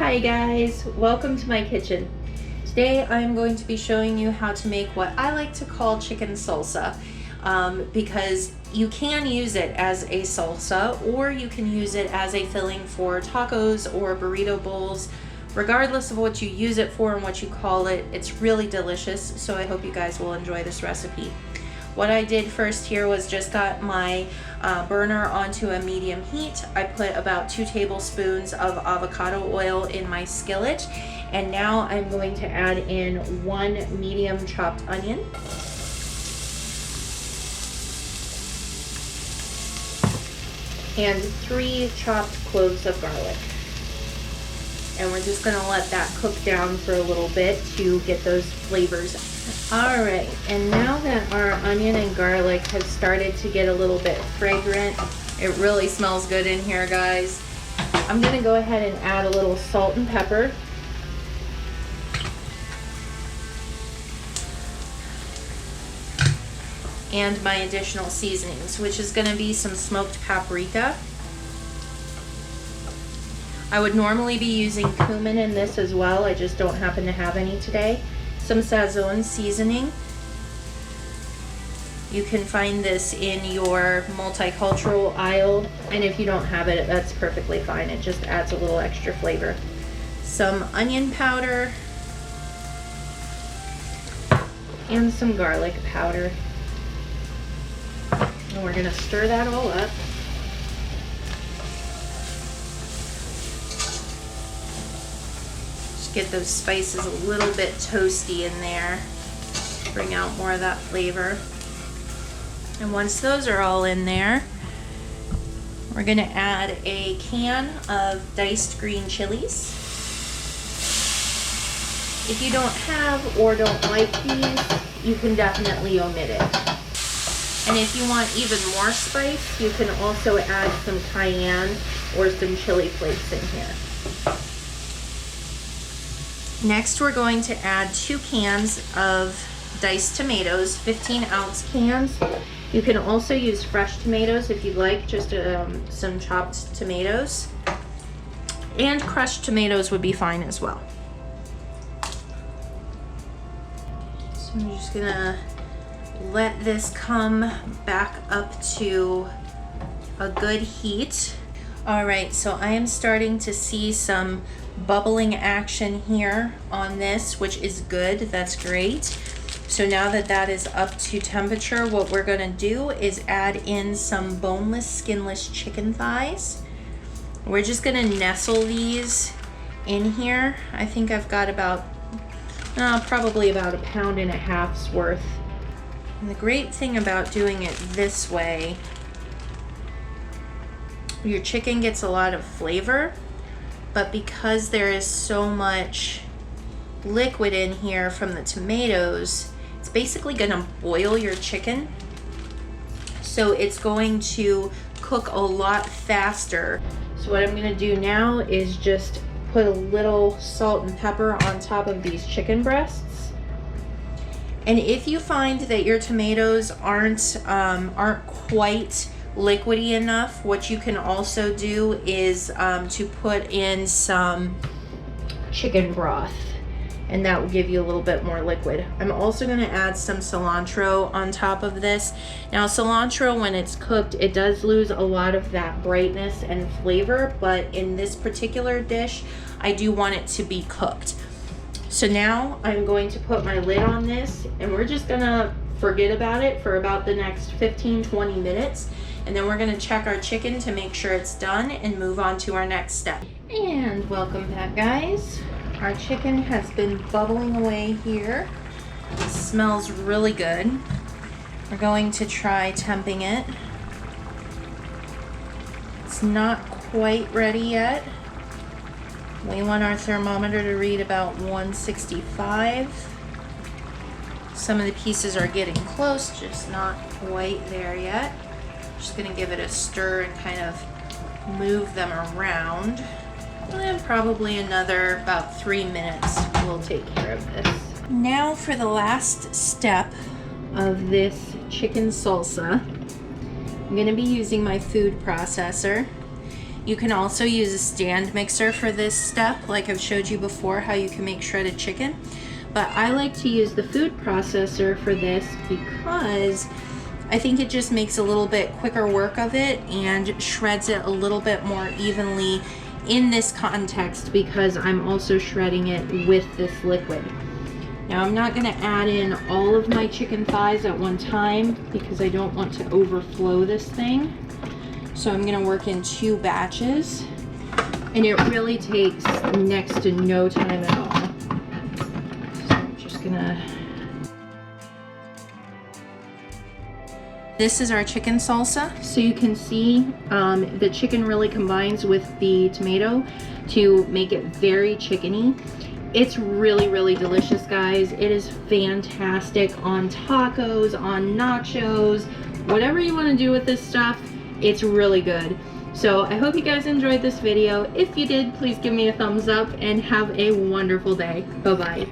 Hi guys, welcome to my kitchen. Today I'm going to be showing you how to make what I like to call chicken salsa, because you can use it as a salsa or you can use it as a filling for tacos or burrito bowls. Regardless of what you use it for and what you call it, it's really delicious, so I hope you guys will enjoy this recipe. What I did first here was just got my burner onto a medium heat. I put about 2 tablespoons of avocado oil in my skillet, and now I'm going to add in 1 medium chopped onion. And 3 chopped cloves of garlic. And we're just gonna let that cook down for a little bit to get those flavors. All right, and now that our onion and garlic has started to get a little bit fragrant, it really smells good in here, guys. I'm gonna go ahead and add a little salt and pepper. And my additional seasonings, which is gonna be some smoked paprika. I would normally be using cumin in this as well, I just don't happen to have any today. Some Sazon seasoning. You can find this in your multicultural aisle, and if you don't have it, that's perfectly fine. It just adds a little extra flavor. Some onion powder and some garlic powder. And we're gonna stir that all up. Get those spices a little bit toasty in there, bring out more of that flavor. And once those are all in there, we're gonna add a can of diced green chilies. If you don't have or don't like these, you can definitely omit it. And if you want even more spice, you can also add some cayenne or some chili flakes in here. Next, we're going to add 2 cans of diced tomatoes, 15-ounce cans. You can also use fresh tomatoes if you'd like, just some chopped tomatoes. And crushed tomatoes would be fine as well. So I'm just gonna let this come back up to a good heat. All right, so I am starting to see some bubbling action here on this, which is good. That's great. So now that that is up to temperature, what we're gonna do is add in some boneless, skinless chicken thighs. We're just gonna nestle these in here. I think I've got about, probably about 1.5 pounds worth. And the great thing about doing it this way, your chicken gets a lot of flavor, but because there is so much liquid in here from the tomatoes, it's basically gonna boil your chicken. So it's going to cook a lot faster. So what I'm gonna do now is just put a little salt and pepper on top of these chicken breasts. And if you find that your tomatoes aren't quite liquidy enough, what you can also do is to put in some chicken broth, and that will give you a little bit more liquid. I'm also going to add some cilantro on top of this. Now cilantro, when it's cooked, it does lose a lot of that brightness and flavor, but in this particular dish I do want it to be cooked. So now I'm going to put my lid on this, and we're just gonna forget about it for about the next 15-20 minutes. And then we're gonna check our chicken to make sure it's done and move on to our next step. And welcome back, guys. Our chicken has been bubbling away here. It smells really good. We're going to try temping it. It's not quite ready yet. We want our thermometer to read about 165. Some of the pieces are getting close, just not quite there yet. Just gonna give it a stir and kind of move them around. And probably another about 3 minutes will take care of this. Now for the last step of this chicken salsa. I'm gonna be using my food processor. You can also use a stand mixer for this step, like I've showed you before how you can make shredded chicken. But I like to use the food processor for this because I think it just makes a little bit quicker work of it and shreds it a little bit more evenly in this context, because I'm also shredding it with this liquid. Now I'm not going to add in all of my chicken thighs at one time because I don't want to overflow this thing. So I'm going to work in 2 batches, and it really takes next to no time at all. So I'm just going to... This is our chicken salsa. So you can see the chicken really combines with the tomato to make it very chickeny. It's really, really delicious, guys. It is fantastic on tacos, on nachos, whatever you want to do with this stuff, it's really good. So I hope you guys enjoyed this video. If you did, please give me a thumbs up and have a wonderful day. Bye-bye.